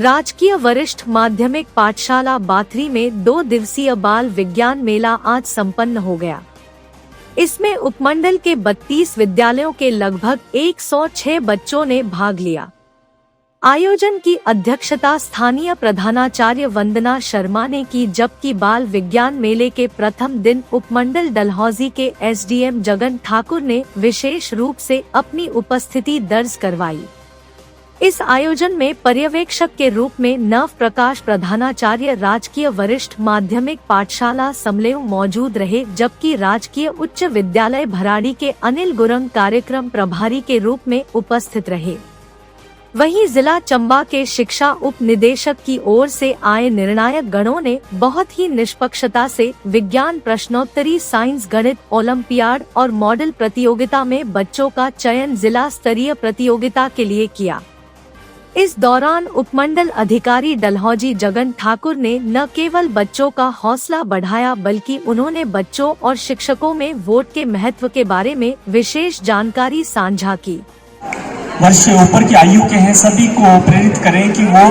राजकीय वरिष्ठ माध्यमिक पाठशाला बाथरी में 2 दिवसीय बाल विज्ञान मेला आज संपन्न हो गया। इसमें उपमंडल के 32 विद्यालयों के लगभग 106 बच्चों ने भाग लिया। आयोजन की अध्यक्षता स्थानीय प्रधानाचार्य वंदना शर्मा ने की, जबकि बाल विज्ञान मेले के प्रथम दिन उपमंडल डलहौजी के एसडीएम जगन ठाकुर ने विशेष रूप से अपनी उपस्थिति दर्ज करवाई। इस आयोजन में पर्यवेक्षक के रूप में नव प्रकाश प्रधानाचार्य राजकीय वरिष्ठ माध्यमिक पाठशाला समलेव मौजूद रहे, जबकि राजकीय उच्च विद्यालय भराड़ी के अनिल गुरंग कार्यक्रम प्रभारी के रूप में उपस्थित रहे। वहीं जिला चंबा के शिक्षा उप निदेशक की ओर से आए निर्णायक गणों ने बहुत ही निष्पक्षता से विज्ञान प्रश्नोत्तरी, साइंस, गणित, ओलंपियाड और मॉडल प्रतियोगिता में बच्चों का चयन जिला स्तरीय प्रतियोगिता के लिए किया। इस दौरान उपमंडल अधिकारी डलहौजी जगन ठाकुर ने न केवल बच्चों का हौसला बढ़ाया, बल्कि उन्होंने बच्चों और शिक्षकों में वोट के महत्व के बारे में विशेष जानकारी साझा की। वर्ष से ऊपर की आयु के हैं सभी को प्रेरित करें कि वो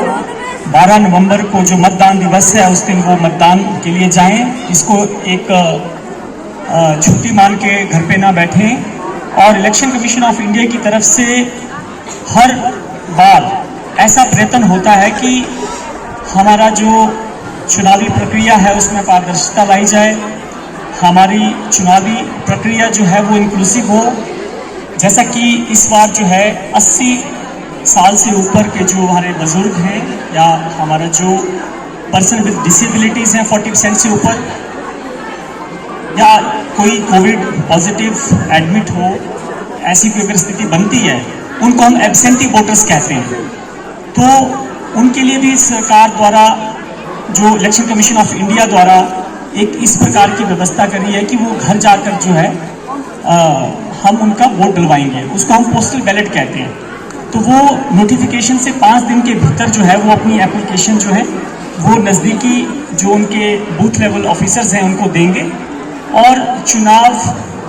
12 नवंबर को जो मतदान दिवस है उस दिन वो मतदान के लिए जाएं। इसको एक छुट्टी मान के घर पे ना बैठें। और इलेक्शन कमीशन ऑफ इंडिया की तरफ से हर बार ऐसा प्रयत्न होता है कि हमारा जो चुनावी प्रक्रिया है उसमें पारदर्शिता लाई जाए, हमारी चुनावी प्रक्रिया जो है वो इंक्लूसिव हो। जैसा कि इस बार जो है 80 साल से ऊपर के जो हमारे बुजुर्ग हैं या हमारा जो पर्सन विद डिसेबिलिटीज़ हैं 40% से ऊपर, या कोई कोविड पॉजिटिव एडमिट हो, ऐसी कोई अगर स्थिति बनती है, उनको हम एब्सेंटी वोटर्स कहते हैं। तो उनके लिए भी सरकार द्वारा, जो इलेक्शन कमीशन ऑफ इंडिया द्वारा एक इस प्रकार की व्यवस्था करी है कि वो घर जाकर जो है हम उनका वोट डलवाएंगे। उसको हम पोस्टल बैलेट कहते हैं। तो वो नोटिफिकेशन से 5 दिन के भीतर जो है वो अपनी एप्लीकेशन जो है वो नज़दीकी जो उनके बूथ लेवल ऑफिसर्स हैं उनको देंगे, और चुनाव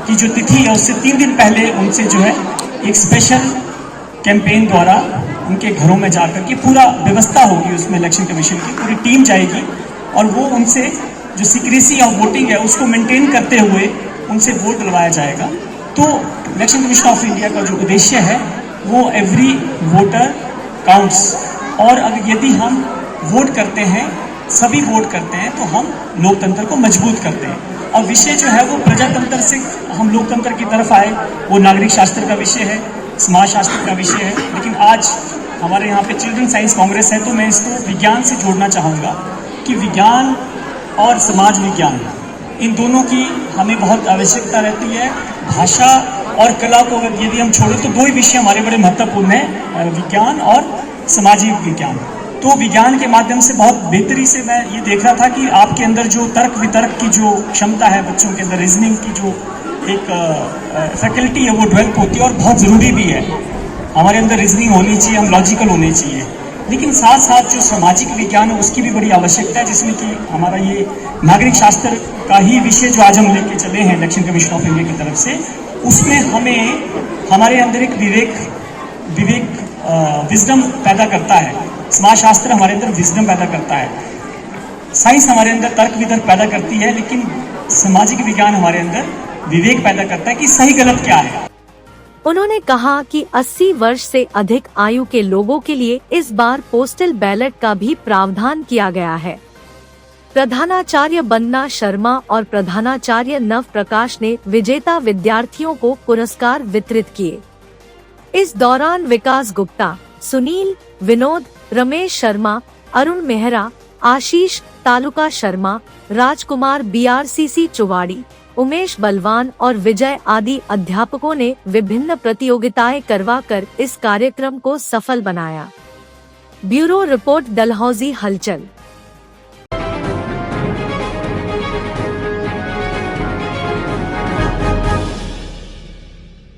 की जो तिथि है उससे 3 दिन पहले उनसे जो है एक स्पेशल कैंपेन द्वारा उनके घरों में जाकर के पूरा व्यवस्था होगी। उसमें इलेक्शन कमीशन की पूरी टीम जाएगी और वो उनसे जो सीक्रेसी ऑफ वोटिंग है उसको मेंटेन करते हुए उनसे वोट डलवाया जाएगा। तो इलेक्शन कमीशन ऑफ इंडिया का जो उद्देश्य है वो एवरी वोटर काउंट्स, और अगर यदि हम वोट करते हैं, सभी वोट करते हैं, तो हम लोकतंत्र को मजबूत करते हैं। और विषय जो है वो प्रजातंत्र से हम लोकतंत्र की तरफ आए, वो नागरिक शास्त्र का विषय है, समाज शास्त्र का विषय है। लेकिन आज हमारे यहाँ पे चिल्ड्रन साइंस कांग्रेस है, तो मैं इसको विज्ञान से जोड़ना चाहूँगा कि विज्ञान और समाज विज्ञान, इन दोनों की हमें बहुत आवश्यकता रहती है। भाषा और कला को अगर यदि हम छोड़ें तो 2 ही विषय हमारे बड़े महत्वपूर्ण हैं, विज्ञान और सामाजिक विज्ञान। तो विज्ञान के माध्यम से बहुत बेहतरी से मैं ये देख रहा था कि आपके अंदर जो तर्क वितर्क की जो क्षमता है, बच्चों के अंदर रीजनिंग की जो एक फैकल्टी है वो डेवलप होती है, और बहुत ज़रूरी भी है। हमारे अंदर रीजनिंग होनी चाहिए, हम लॉजिकल होने चाहिए। लेकिन साथ साथ जो सामाजिक विज्ञान है उसकी भी बड़ी आवश्यकता है, जिसमें कि हमारा ये नागरिक शास्त्र का ही विषय जो आज हम लेके चले हैं इलेक्शन कमीशन ऑफ इंडिया की तरफ से, उसमें हमें हमारे अंदर एक विवेक विजडम पैदा करता है। समाज शास्त्र हमारे अंदर विजडम पैदा करता है, साइंस हमारे अंदर तर्क वितर्क पैदा करती है, लेकिन सामाजिक विज्ञान हमारे अंदर विवेक पैदा करता है कि सही गलत क्या है। उन्होंने कहा कि 80 वर्ष से अधिक आयु के लोगों के लिए इस बार पोस्टल बैलेट का भी प्रावधान किया गया है। प्रधानाचार्य वंदना शर्मा और प्रधानाचार्य नव प्रकाश ने विजेता विद्यार्थियों को पुरस्कार वितरित किए। इस दौरान विकास गुप्ता, सुनील, विनोद, रमेश शर्मा, अरुण मेहरा, आशीष तालुका शर्मा, राजकुमार BRCC चुवाड़ी, उमेश बलवान और विजय आदि अध्यापकों ने विभिन्न प्रतियोगिताएं करवाकर इस कार्यक्रम को सफल बनाया। ब्यूरो रिपोर्ट, डलहौजी हलचल।